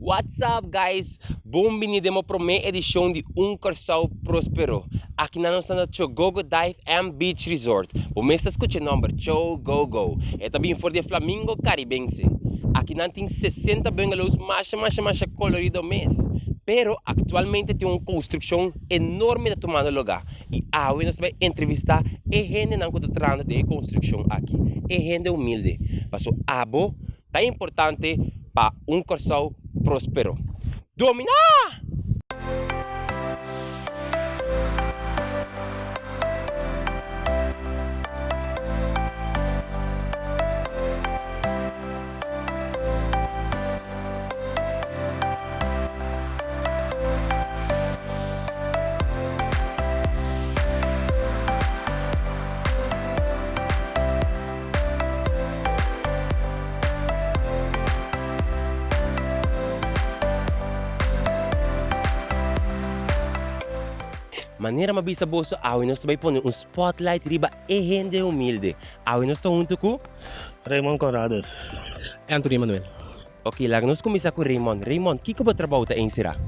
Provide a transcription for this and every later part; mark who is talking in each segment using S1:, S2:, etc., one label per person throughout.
S1: What's up, guys? Bem-vindo para uma edição de Kòrsou Próspero. Aqui na nossa Chogogo Dive and Beach Resort. Você escuta o nome Chogogo. É também for de Flamingo Caribense. Aqui não tem 60 bungalows mais colorido mês. Pero atualmente tem uma construção enorme de tomando lugar. E hoje nós vamos entrevistar a gente que está tratando de construção aqui. A gente humilde. Mas o abo é importante para Kòrsou Próspero. Dominar! Maneira mabisa boso, awi nós vai pôr spotlight riba e gente humilde. Awi nós estamos junto com
S2: Raymond Conradas.
S3: Anthony Manuel.
S1: Ok, lá nós começamos com Raymond. Raymond, que você trabalha em Sira?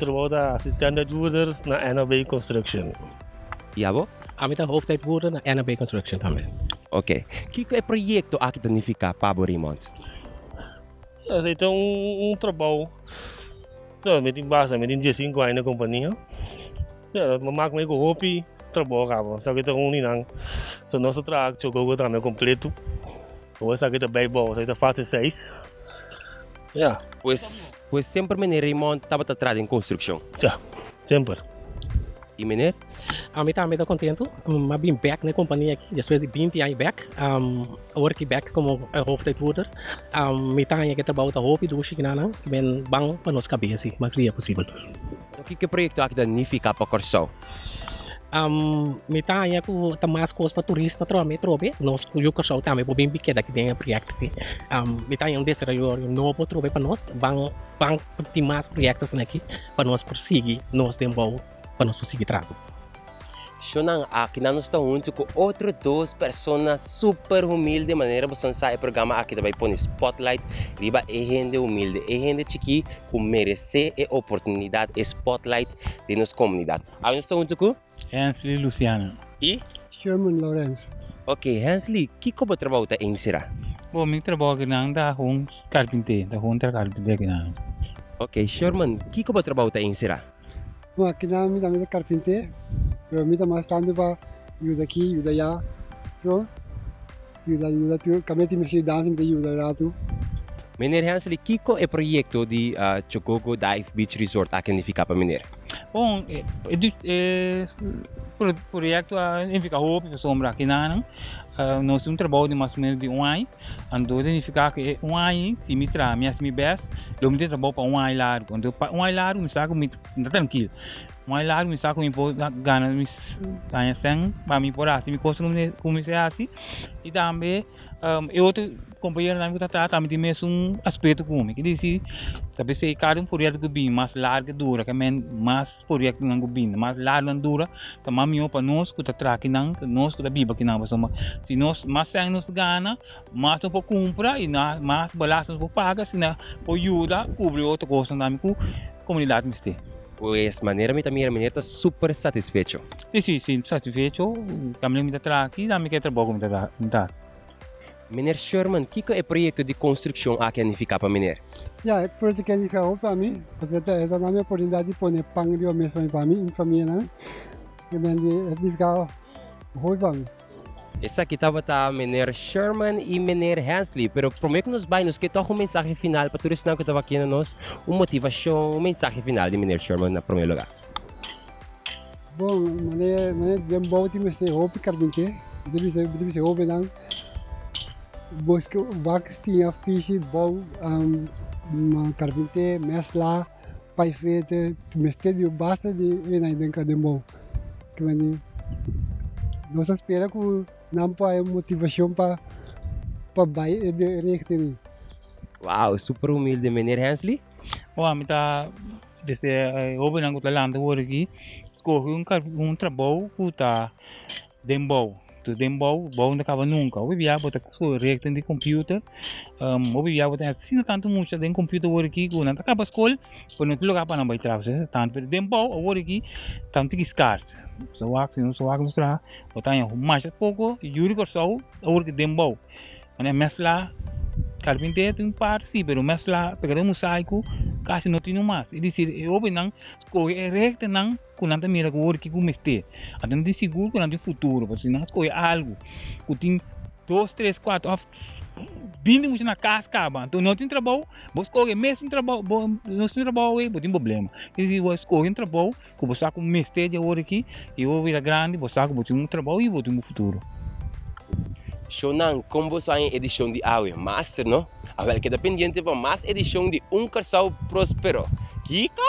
S2: Trabalho da assistente uitvoerder na NAB Construction.
S1: E abo?
S3: Kami ta hoofduitvoerder na NAB Construction também.
S1: Ok. Que é projeto aqui danifica para Raymond?
S2: Então, trabalho. So, met in base, met in 15 anos na companhia. Ja, dat maakt me ook hobby trabalho cabo. Só que tá um ninang. So nosso trabalho Chogogo também completo. Ou só que tá bem bom, só tá fase 6. Ja.
S1: Pois sempre meneer Raymond estava atrás em construção.
S2: Ja, sempre.
S1: E meneer?
S3: Kami ta muito contento. Mabim back na companhia aqui. Depois de 20 anos back. Work back como hoofduitvoerder. Mita yang kita trabalho ta hobby do Chignanang. Ben bang para nós cabeça, mas ria possível.
S1: O que projeto aqui danifica para Korsou?
S3: Mita yang aku temas kos para turista trobe nós ku Korsou também bem pequeno aqui dentro projeto aqui. Mita yang desarrollo novo trobe para nós. Bang timas projetos aqui para nós prosseguir nós dembo para nós prosseguir trabalho.
S1: Shonang, aqui nós estamos junto com outras duas pessoas super humildes de maneira você sai programa aqui também põe spotlight riba e gente humilde, e gente chiqui que merece a oportunidade e spotlight de nossa comunidade. Aí nós estamos junto com
S4: Hensley Luciano.
S1: E
S5: Sherman Lawrence.
S1: Ok, Hensley, que como trabalho em Sira?
S4: Bom, meu trabalho aqui não da home carpinteiro, da home carpinteiro aqui não.
S1: Ok, Sherman, que como trabalho em Sira?
S5: Bom, aqui na minha carpinteiro, eu me dá mais tanto para ajuda aqui, ajuda já, so, ajuda tu, kami ti mesti dança me ajuda rato.
S1: Meneer Hensley, que é o projeto de Chogogo Dive Beach Resort aqui fica para meneer?
S4: Bom, proyekto fica roupa para sombra aqui não. Nós temos trabalho de mais ou menos de ano, então significa que ano se me traz minha best, eu me trabalho para ano largo, então para ano largo me saco me tranquilo. Ano largo me saco me ganha me ganha sem para me por assim me comecei assim e também outro companheiro também que está também tem mesmo aspecto como que diz talvez se cada projeto que bem mais largo dura que mais projeto não que bem mais largo não dura também melhor para nós que está aqui não que nós que está vivo aqui não se nós mais sem nos gana mais um pouco compra e mais balaço nos paga se não por ajuda cobrir outra coisa também com comunidade mistério.
S1: Pois maneira também está super satisfeito.
S4: Sim, satisfeito. Kami me está aqui, também quer trabalhar com me
S1: Meneer Sherman, que é o projeto de construção aqui fica para meneer?
S5: Ja, het project kan niet gaan para mim, porque é da minha oportunidade de pôr pang rio mesmo para mim, em família, né? Eu ben de ficar ruim para mim.
S1: Essa aqui estava meneer Sherman e meneer Hensley, pero prometo que nos vai nos que toca um mensagem final para todos que estava aqui na nós, uma motivação, mensagem final de meneer Sherman na primeiro lugar.
S5: Bom, maneira de bom time este roupa carpinteiro, deve ser roupa não. Busca vaccina, fish, bom, carpinteiro, mesla, pai feita, mistério basta de venai dentro de bom. Que vem nós espera que não pode motivação para bair de rechter.
S1: Uau, super humilde meneer Hensley.
S4: Bom, a mim tá desse houve não que lá ando aqui, corre trabalho que tá dembo Tu tem bom não acaba nunca. O via bota correto de computer. O via bota assim tanto muito de computer hoje aqui, quando acaba a escola, por não lugar para não vai trabalhar, tanto tem bom hoje aqui, tanto que escasso. So acho mostrar, botar mais pouco, juro que só hoje que tem bom. Mas mescla carpinteiro tem par sim, pero mescla pegar um mosaico quase não tem mais. E dizer, eu bem não, escolhe recta não, quando anda mira que hoje que comeste. Até não tem seguro quando anda futuro, porque não escolhe algo, que tem 2, 3, 4, vindo muito na casa, acaba. Então não tem trabalho, você escolhe mesmo trabalho, não tem trabalho, você tem problema. Quer dizer, você escolhe um trabalho, que você sabe como de hoje aqui, e você vira grande, você sabe que você tem um trabalho e você tem um futuro.
S1: Shonan, como você em edição de área master, não? Agora queda pendiente para mais edição de Korsou Próspero. Kiko!